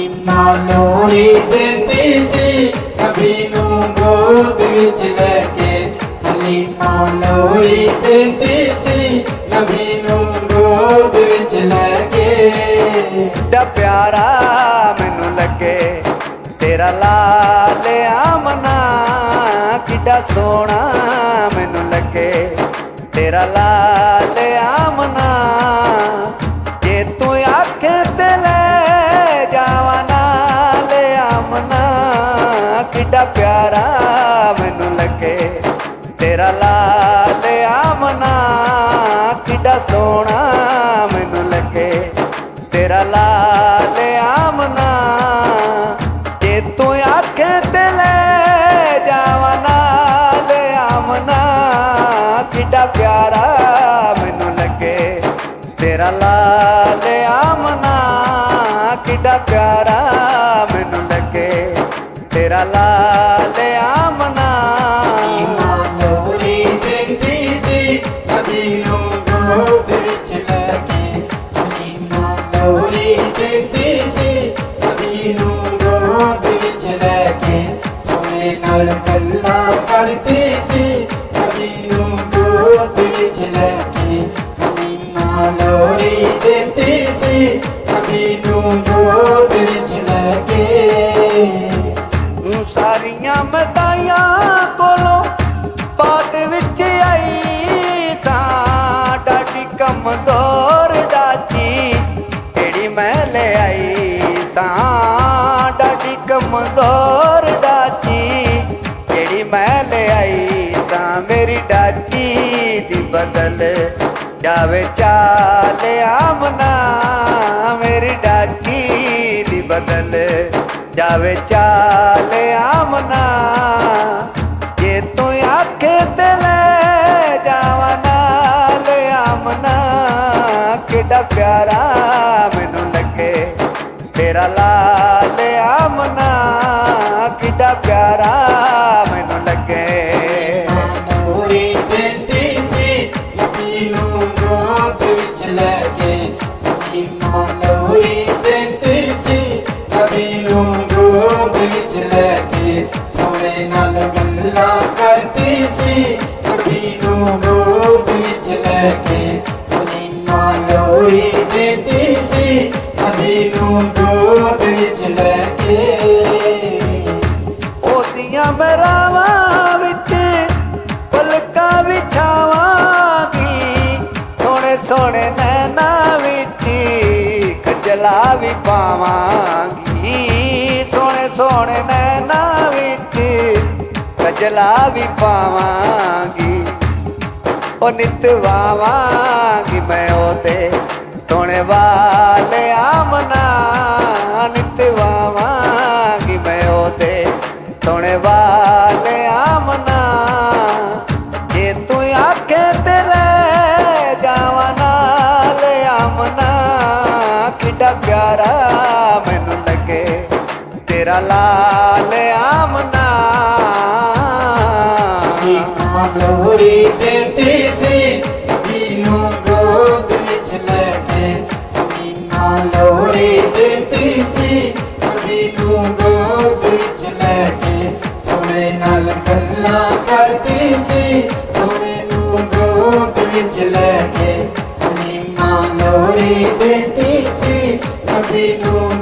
ਹਲੀਮਾ ਲੋਰੀ ਦਿੰਦੀ ਸੀ ਨਬੀ ਨੂੰ ਗੋਦ ਵਿੱਚ ਲੈ ਕੇ। ਹਲੀਮਾ ਲੋਰੀ ਦਿੰਦੀ ਸੀ ਨਬੀ ਨੂੰ ਗੋਦ ਵਿੱਚ ਲੈ ਕੇ। ਡਾ ਪਿਆਰਾ ਮੈਨੂੰ ਲੱਗੇ ਤੇਰਾ ਲਾਲ ਆਮਨਾ, ਕਿੱਡਾ ਸੋਹਣਾ ਮੈਨੂੰ ਲੱਗੇ ਤੇਰਾ ਲਾਲ ਆਮਨਾ। ਜੇ ਤੂੰ ਆਖੇ ਤੇ ਲੈ ਜਾਵਾਂ ਨਾਲ ਆਮਨਾ, ਕਿੱਡਾ ਪਿਆਰਾ ਮੈਨੂੰ ਲੱਗੇ ਤੇਰਾ ਲਾਲ ਆਮਨਾ, ਕਿੱਡਾ ਸੋਹਣਾ ਮੈਨੂੰ ਲੱਗੇ ਤੇਰਾ ਲਾਲ ਆਮਨਾ। ਜੇ ਤੂੰ ਆਖੇ ਤੇ ਲੈ ਜਾਵਾਂ ਨਾਲ ਆਮਨਾ, ਕਿੱਡਾ ਪਿਆਰਾ ਮੈਨੂੰ ਲੱਗੇ ਤੇਰਾ ਲਾਲ ਆਮਨਾ, ਕਿੱਡਾ ਪਿਆਰਾ ਮੈਨੂੰ ਲੱਗੇ ਤੇਰਾ ਲਾਲ ਆਮਨਾ। ਹਲੀਮਾ ਲੋਰੀ ਦਿੰਦੀ ਸੀ ਨਬੀ ਨੂੰ ਗੋਦ ਵਿੱਚ ਲੈ ਕੇ। ਹਲੀਮਾ ਲੋਰੀ ਦਿੰਦੀ ਸੀ ਨਬੀ ਨੂੰ ਗੋਦ ਵਿੱਚ ਲੈ ਕੇ। ਸੋਹਣੇ ਨਾਲ ਗੱਲਾਂ ਕਰਦੀ ਸੀ ਨਬੀ ਨੂੰ ਗੋਦ ਵਿੱਚ ਲੈ ਕੇ। ਹਲੀਮਾ ਲੋਰੀ ਦਿੰਦੀ ਸੀ ਨਬੀ ਨੂੰ ਗੋਦ ਵਿੱਚ ਲੈ ਕੇ। ਸਾਰੀਆਂ ਮਦਾਈਆਂ ਕੋਲੋਂ ਬਾਅਦ ਵਿੱਚ ਆਈ ਸਾਂ, ਡਾਢੀ ਕਮਜ਼ੋਰ ਡਾਚੀ ਜਿਹੜੀ ਮੈਂ ਲੈ ਆਈ ਸਾਂ। ਡਾਢੀ ਕਮਜ਼ੋਰ ਡਾਚੀ ਜਿਹੜੀ ਮੈਂ ਲੈ ਆਈ ਸਾਂ। ਮੇਰੀ ਡਾਚੀ ਦੀ ਬਦਲ ਜਾਵੇ ਚਾਲ ਆਮਨਾ, ਮੇਰੀ ਡਾਚੀ ਦੀ ਬਦਲ ਜਾਵੇ ਚਾਲ ਆਮਨਾ। ਜੇ ਤੂੰ ਆਖੇ ਤੇ ਲੈ ਜਾਵਾਂ ਨਾਲ ਆਮਨਾ, ਕਿੱਡਾ ਪਿਆਰਾ ਮੈਨੂੰ ਲੱਗੇ ਤੇਰਾ ਲਾਲ ਆਮਨਾ, ਕਿੱਡਾ ਪਿਆਰਾ ਮੈਨੂੰ ਲੱਗੇ। ਲੋਰੀ ਦਿੰਦੀ ਸੀ ਨਬੀ ਨੂੰ ਗੋਦ ਵਿੱਚ ਲੈ ਕੇ। ਹਲੀਮਾ ਲੋਰੀ ਦਿੰਦੀ ਸੀ ਨਬੀ ਨੂੰ ਗੋਦ ਵਿੱਚ ਲੈ ਕੇ। ਸੋਹਣੇ ਨਾਲ ਗੱਲਾਂ ਕਰਦੀ ਸੀ ਨਬੀ ਨੂੰ ਗੋਦ ਵਿੱਚ ਲੈ ਕੇ। ਹਲੀਮਾ ਲੋਰੀ ਦਿੰਦੀ ਸੀ ਨਬੀ ਨੂੰ ਗੋਦ ਵਿੱਚ ਲੈ ਕੇ। ਉਹਦੀਆਂ ਮਰਾਵਾਂ ਵਿੱਚ ਪਲਕਾਂ ਵਿਛਾਵਾਂਗੀ, ਸੋਹਣੇ ਸੋਹਣੇ ਨੈਣਾਂ ਵਿੱਚ ਖਜਲਾ ਵੀ ਪਾਵਾਂਗੀ। ਸੋਹਣੇ ਸੋਹਣੇ ਨੈਣਾਂ ਵਿੱਚ ਖਜਲਾ ਵੀ ਪਾਵਾਂਗੀ। ਉਹ ਨਿਤ ਵਾਵਾਂਗੀ ਮੈਂ ਉਹਦੇ ਸੋਹਣੇ ਵਾਲ ਆਮਨਾ, ਨਿਤ ਵਾਵਾਂਗੀ ਮੈਂ ਉਹਦੇ ਸੋਹਣੇ ਵਾਲ ਆਮਨਾ। ਜੇ ਤੂੰ ਆਖੇ ਤੇ ਲੈ ਜਾਵਾਂ ਨਾਲ ਆਮਨਾ, ਕਿੱਡਾ ਪਿਆਰਾ ਮੈਨੂੰ ਲੱਗੇ ਤੇਰਾ ਲਾਲ ਆਮਨਾ। ਹਲੀਮਾ ਲੋਰੀ ਦਿੰਦੀ